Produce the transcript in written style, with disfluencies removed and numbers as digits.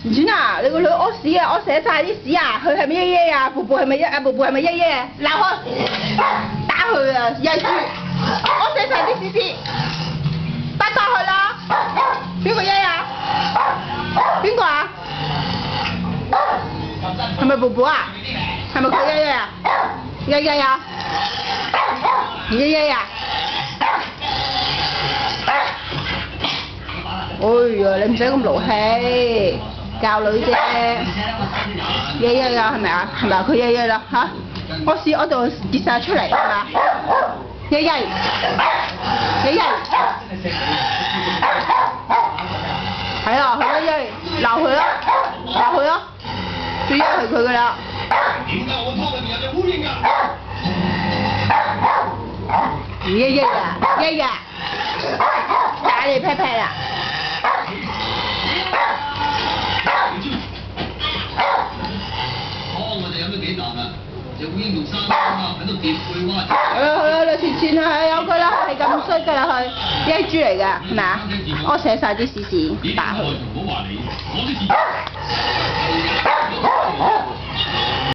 錢錢啊，你個女屙屎啊，屙瀉晒啲屎啊，佢係咪耶耶啊？布布係咪布布係咪耶耶？鬧開，打佢啊！曳豬，屙瀉晒啲屎屎，打佢啦！邊個耶啊？邊個啊？係咪布布啊？係咪佢耶耶啊？耶耶啊？耶耶啊？哎呀，你唔使咁勞氣，教女啫。耶耶啊，係咪啊？係咪啊？佢耶耶啦嚇，屙屎屙到跌晒出嚟係嘛？耶耶，耶耶，係啊，佢耶耶，鬧佢啦，鬧佢啦，最耶係佢噶啦。點解我湯裏面有隻烏蠅㗎？耶耶啊，耶耶，打你 pat pat 啦！我哋飲咗幾啖啦，隻烏蠅用3粒啊喺度疊貝蛙。係啊，你前係有佢啦，係咁衰㗎啦佢，野豬嚟㗎，係咪啊？我寫晒啲屎屎打佢。唔好話你，我啲字。